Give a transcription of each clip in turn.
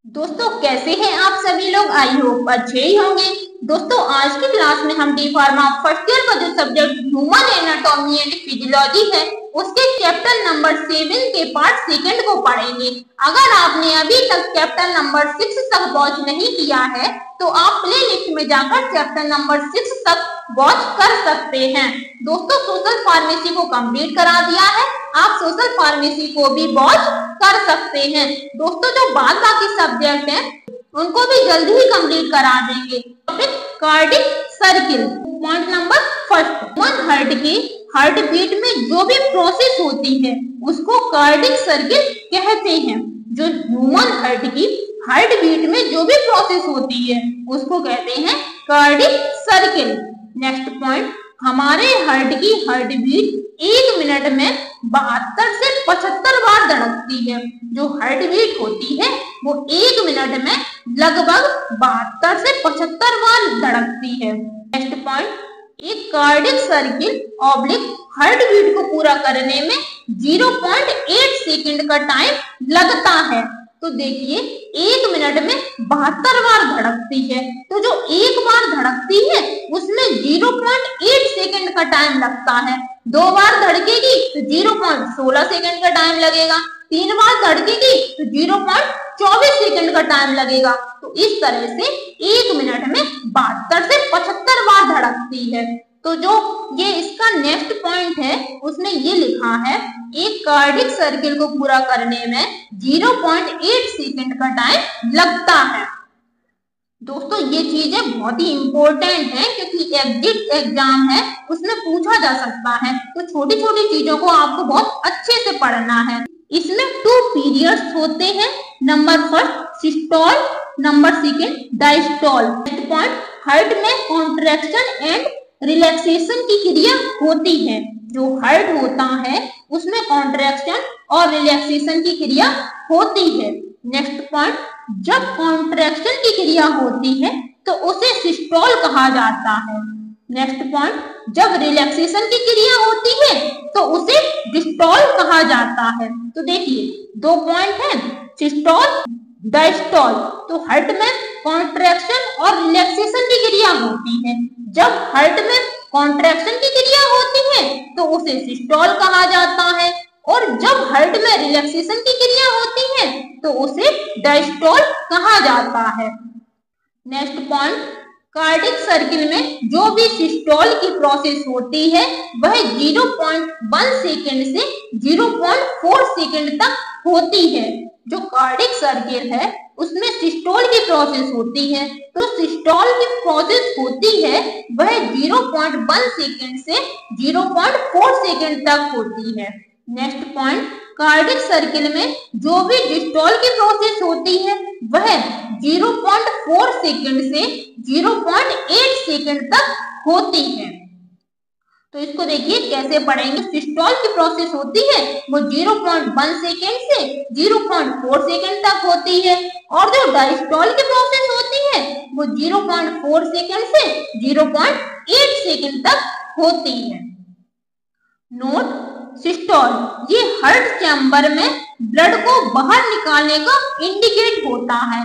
दोस्तों कैसे हैं आप सभी लोग। आई होप अच्छे ही होंगे। दोस्तों आज की क्लास में हम डी फार्मा फर्स्ट ईयर का जो subject human anatomy and physiology है उसके चैप्टर नंबर 7 के पार्ट सेकंड को पढ़ेंगे। अगर आपने अभी तक चैप्टर नंबर 6 तक वॉच नहीं किया है तो आप प्ले लिस्ट में जाकर चैप्टर नंबर 6 तक वॉच कर सकते हैं। दोस्तों सोशल फार्मेसी को कंप्लीट करा दिया है, आप सोशल फार्मेसी को भी वॉच कर सकते हैं। दोस्तों जो बाद बाकी सब्जेक्ट हैं उनको भी जल्दी ही कंप्लीट करा देंगे। Cardiac circle point number first, human heart की हार्ट बीट में जो भी प्रोसेस होती है उसको कार्डिक सर्किल कहते हैं। जो ह्यूमन हार्ट की हार्ट बीट में जो भी प्रोसेस होती है उसको कहते हैं कार्डिक सर्किल। नेक्स्ट पॉइंट, हमारे हार्ट की हार्ट बीट 1 मिनट में 72 से 75 बार धड़कती है। जो हार्ट बीट होती है वो 1 मिनट में लगभग 72 से 75 बार धड़कती है। नेक्स्ट पॉइंट, एक cardiac circle oblique heart beat को पूरा करने में 0.8 सेकंड का टाइम लगता है। तो देखिए 1 मिनट में 72 बार धड़कती है, तो जो एक बार धड़कती है उसमें 0.8 सेकंड का टाइम लगता है। 2 बार धड़केगी तो 0.16 सेकंड का टाइम लगेगा, 3 बार धड़केगी तो 0.24 सेकंड का टाइम लगेगा। तो इस तरह से 1 मिनट में 72 से 75 बार धड़कती है। तो जो ये इसका नेक्स्ट पॉइंट है उसने ये लिखा है एक कार्डिक सर्किल को पूरा करने में 0.8 सेकंड का टाइम लगता है। दोस्तों ये चीजें बहुत ही इंपॉर्टेंट है क्योंकि एग्जिट एग्जाम है उसमें पूछा जा सकता है, तो छोटी छोटी चीजों को आपको बहुत अच्छे से पढ़ना है। इसमें 2 पीरियड्स होते हैं, number first systole, number second diastole. Next point, heart में कॉन्ट्रैक्शन एंड रिलैक्सेशन की क्रिया होती है। जो हार्ट होता है उसमें कॉन्ट्रैक्शन और रिलैक्सेशन की क्रिया होती है। नेक्स्ट पॉइंट, जब कॉन्ट्रैक्शन की क्रिया होती है तो उसे सिस्टोल कहा जाता है। नेक्स्ट पॉइंट, जब रिलैक्सेशन की क्रिया होती है तो उसे डिस्टोल कहा जाता है। तो देखिए 2 पॉइंट है, सिस्टोल डायस्टोल। तो हार्ट में कॉन्ट्रैक्शन और रिलैक्सेशन की क्रिया होती है। जब हार्ट में कॉन्ट्रैक्शन की क्रिया होती है तो उसे सिस्टोल कहा जाता है, और जब हार्ट में रिलैक्सेशन की क्रिया होती है तो उसे डायस्टोल कहा जाता है। नेक्स्ट पॉइंट, कार्डिक सर्किल में जो भी सिस्टोल की प्रोसेस होती है वह 0.1 सेकंड से 0.4 सेकंड तक होती है। जो कार्डिक सर्किल है उसमें सिस्टोल की प्रोसेस होती है, तो सिस्टोल की प्रोसेस होती है वह 0.1 सेकंड से 0.4 सेकंड तक होती है। नेक्स्ट पॉइंट, कार्डिक सर्किल में जो भी डिस्टोल की प्रोसेस होती है वह 0.4 सेकंड से 0.8 सेकंड तक होती है। तो इसको देखिए कैसे पढ़ेंगे। सिस्टोल की प्रोसेस होती है वो 0.1 सेकंड से 0.4 सेकंड तक होती है, और जो डायस्टोल की प्रोसेस होती है वो 0.4 सेकंड से 0.8 सेकंड तक होती है। नोट, सिस्टोल ये हार्ट चैम्बर में ब्लड को बाहर निकालने का इंडिकेट होता है।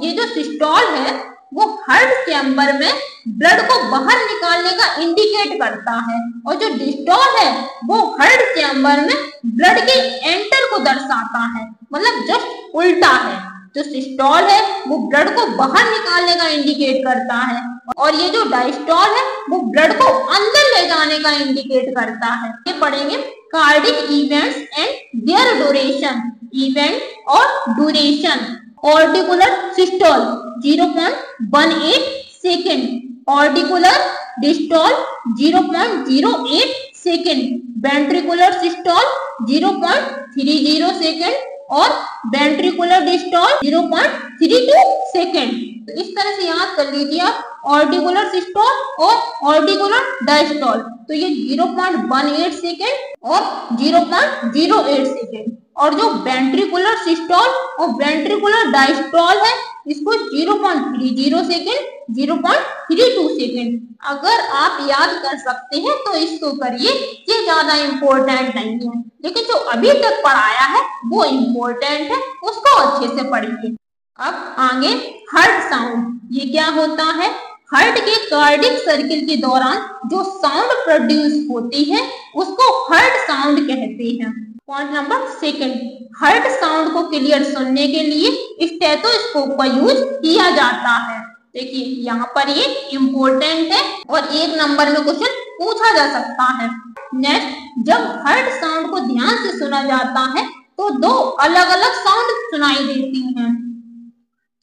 ये जो सिस्टोल है वो हार्ट चैम्बर में ब्लड को बाहर निकालने का इंडिकेट करता है, और जो डिस्टोल है वो हार्ट चैम्बर में ब्लड के एंटर को दर्शाता है, मतलब जस्ट उल्टा है। जो सिस्टोल है वो ब्लड को बाहर निकालने का इंडिकेट करता है, और ये जो डायस्टोल है वो ब्लड को अंदर ले जाने का इंडिकेट करता है। ये पढ़ेंगे cardiac events and their duration. Event और duration, auricular systole 0.18 second, auricular diastole 0.08 second, ventricular systole 0.30 second और वेंट्रिकुलर डिस्टोल 0.32 सेकंड। तो इस तरह से याद कर लीजिए आप ऑर्टिकुलर सिस्टोल और ऑर्टिकुलर डायस्टोल। तो ये 0.18 सेकंड और 0.08 सेकंड, और जो वेंट्रिकुलर सिस्टोल और वेंट्रिकुलर डायस्टोल है इसको 0.30 सेकंड 0.32 सेकंड। अगर आप याद कर सकते हैं तो इसको करिए, ये ज्यादा इम्पोर्टेंट नहीं है, लेकिन जो अभी तक पढ़ाया है वो इम्पोर्टेंट है, उसको अच्छे से पढ़िए। अब आगे हार्ट साउंड, ये क्या होता है? हार्ट के कार्डियक सर्किल के दौरान जो साउंड प्रोड्यूस होती है उसको हार्ट साउंड कहते हैं। Point number second, heart sound को क्लियर सुनने के लिए स्टेथोस्कोप का यूज किया जाता है। देखिए यहाँ पर ये इम्पोर्टेंट है और 1 नंबर में क्वेश्चन पूछा जा सकता है। नेक्स्ट, जब हार्ट साउंड को ध्यान से सुना जाता है तो 2 अलग अलग साउंड सुनाई देती हैं।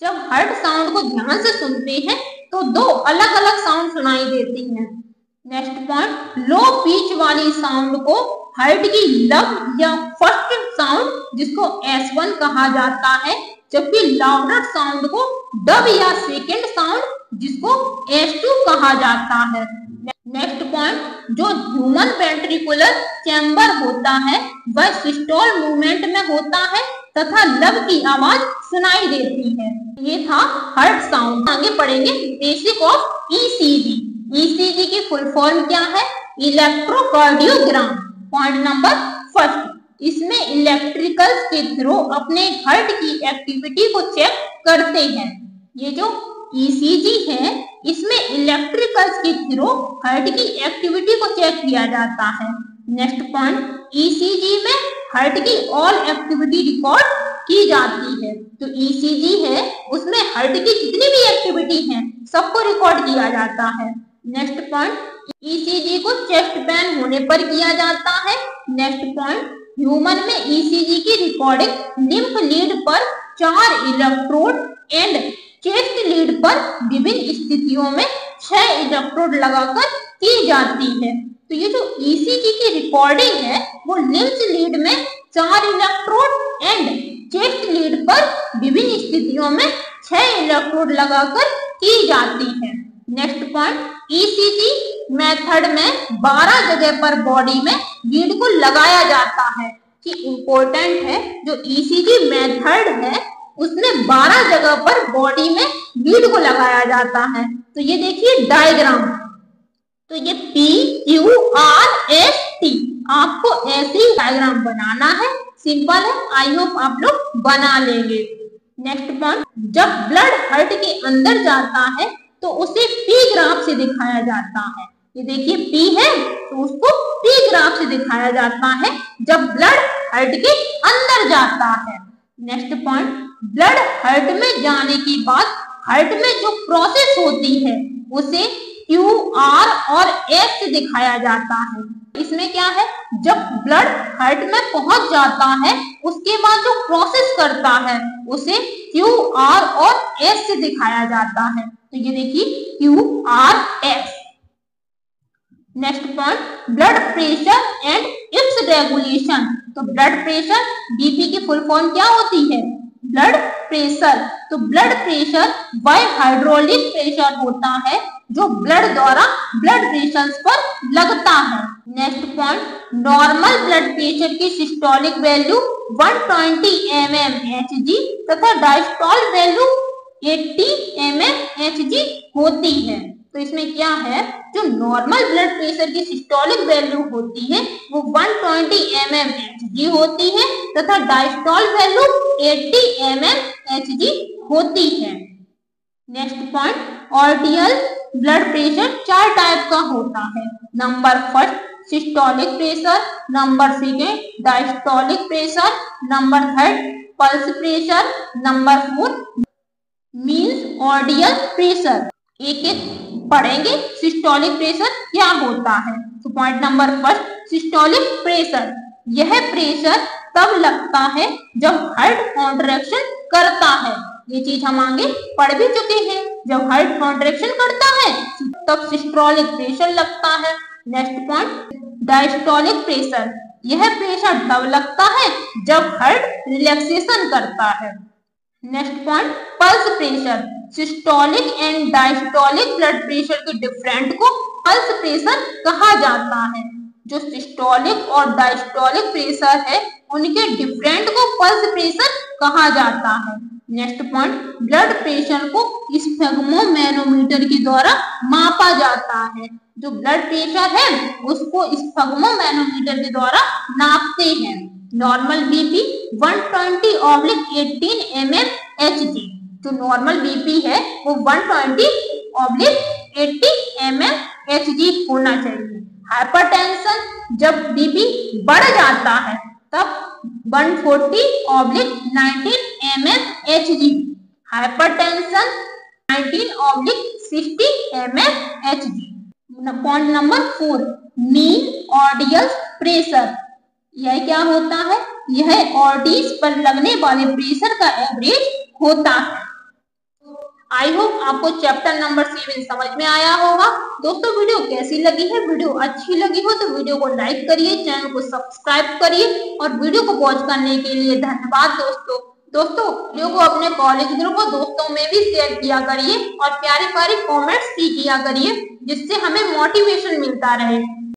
जब हार्ट साउंड को ध्यान से सुनते हैं तो 2 अलग अलग साउंड सुनाई देती हैं। नेक्स्ट पॉइंट, लो पिच वाली साउंड को हार्ट की लब या फर्स्ट साउंड जिसको S1 कहा जाता है, जबकि लाउडर साउंड को डब या सेकेंड साउंड जिसको S2 कहा जाता है। नेक्स्ट पॉइंट, जो ह्यूमन वेंट्रिकुलर चैम्बर होता है वह सिस्टोल मूवमेंट में होता है तथा लब की आवाज सुनाई देती है। ये था हार्ट साउंड। आगे पढ़ेंगे बेसिक ऑफ ईसीजी। ईसीजी की फुल फॉर्म क्या है? इलेक्ट्रोकार्डियोग्राम। पॉइंट नंबर फर्स्ट, इसमें इलेक्ट्रिकल्स के थ्रू अपने हार्ट की एक्टिविटी को चेक करते हैं। ये जो ईसीजी है इसमें इलेक्ट्रिकल्स के थ्रू हार्ट की एक्टिविटी को चेक किया जाता है। नेक्स्ट पॉइंट, ईसीजी में हार्ट की ऑल एक्टिविटी रिकॉर्ड की जाती है। तो ईसीजी है उसमें हार्ट की जितनी भी एक्टिविटी है सबको रिकॉर्ड किया जाता है। नेक्स्ट पॉइंट, ईसीजी को चेस्ट पेन होने पर किया जाता है। नेक्स्ट पॉइंट, ह्यूमन में ईसीजी की रिकॉर्डिंग लिम्फ लीड पर 4 इलेक्ट्रोड एंड चेस्ट लीड पर विभिन्न स्थितियों में 6 इलेक्ट्रोड लगाकर की जाती है। तो ये जो ईसीजी की रिकॉर्डिंग है वो लिम्फ लीड में 4 इलेक्ट्रोड एंड चेस्ट लीड पर विभिन्न स्थितियों में 6 इलेक्ट्रोड लगाकर की जाती है। नेक्स्ट पॉइंट, ईसीजी मेथड में 12 जगह पर बॉडी में लीड को लगाया जाता है। कि इम्पोर्टेंट है, जो ईसीजी मेथड है उसमें 12 जगह पर बॉडी में लीड को लगाया जाता है। तो ये देखिए डायग्राम, तो ये PQRST आपको ऐसे ही डायग्राम बनाना है, सिंपल है, आई होप आप लोग बना लेंगे। नेक्स्ट पॉइंट, जब ब्लड हार्ट के अंदर जाता है तो उसे P ग्राफ से दिखाया जाता है। ये देखिए P है तो उसको P ग्राफ से दिखाया जाता है जब ब्लड हार्ट के अंदर जाता है। नेक्स्ट पॉइंट, ब्लड हार्ट में जाने के बाद हार्ट में जो प्रोसेस होती है उसे Q, R और S से दिखाया जाता है। इसमें क्या है, जब ब्लड हार्ट में पहुंच जाता है उसके बाद जो प्रोसेस करता है उसे Q, R और S से दिखाया जाता है। तो ये देखिए Q, R, S। Next point, blood pressure and it's regulation. तो ब्लड प्रेशर, बीपी की फुल फॉर्म क्या होती है? Blood pressure. तो ब्लड प्रेशर वह हाइड्रोलिक प्रेशर होता है जो ब्लड द्वारा ब्लड वेसल्स पर लगता है। Next point, normal blood pressure की सिस्टोलिक वैल्यू 120 mmHg तथा डायस्टोल वैल्यू 80 mmHg होती है। तो इसमें क्या है, जो नॉर्मल ब्लड प्रेशर की सिस्टोलिक वैल्यू होती है वो 120 mmHg होती है तथा डायस्टोल वैल्यू 80 mmHg होती है। Next point, आर्टियल blood pressure 4 type का होता है। Number first systolic pressure, number second diastolic pressure, number third pulse pressure, number 4 means ordeal pressure. एक एक पढ़ेंगे सिस्टोलिक प्रेशर क्या होता है। तो point number first systolic pressure, यह प्रेशर तब लगता है जब हार्ट कॉन्ट्रैक्शन करता है। ये चीज हम आगे पढ़ भी चुके हैं, जब हार्ट कॉन्ट्रैक्शन करता है तब सिस्टोलिक प्रेशर लगता है। नेक्स्ट पॉइंट डायस्टोलिक प्रेशर, यह प्रेशर तब लगता है जब हार्ट रिलैक्सेशन करता है। Next point pulse pressure, systolic and diastolic blood pressure के डिफरेंट को पल्स प्रेशर कहा जाता है। जो सिस्टोलिक और डायस्टोलिक प्रेशर है उनके डिफरेंट को पल्स प्रेशर कहा जाता है। नेक्स्ट पॉइंट ब्लड प्रेशर को स्फेग्मोमैनोमीटर के द्वारा मापा जाता है। जो ब्लड प्रेशर है उसको स्फेग्मोमैनोमीटर के द्वारा नापते हैं। Normal BP 120/18 mmHg। जो नॉर्मल बीपी है वो 120/80 mmHg होना चाहिए। हाइपरटेंशन जब बीपी बढ़ जाता है तब 140/19 mmHg। Hypertension 19/60 mmHg। Point number 4, mean ordeal pressure. यह क्या होता है? यह ऑर्डिस पर लगने वाले प्रेशर का एवरेज होता है। आई होप आपको चैप्टर नंबर 7 समझ में आया होगा। दोस्तों वीडियो कैसी लगी है? वीडियो अच्छी लगी हो तो वीडियो को लाइक करिए, चैनल को सब्सक्राइब करिए और वीडियो को वॉच करने के लिए धन्यवाद दोस्तों। वीडियो को अपने कॉलेज ग्रुप और दोस्तों में भी शेयर किया करिए और प्यारे प्यारे कमेंट्स भी किया करिए, जिससे हमें मोटिवेशन मिलता रहे।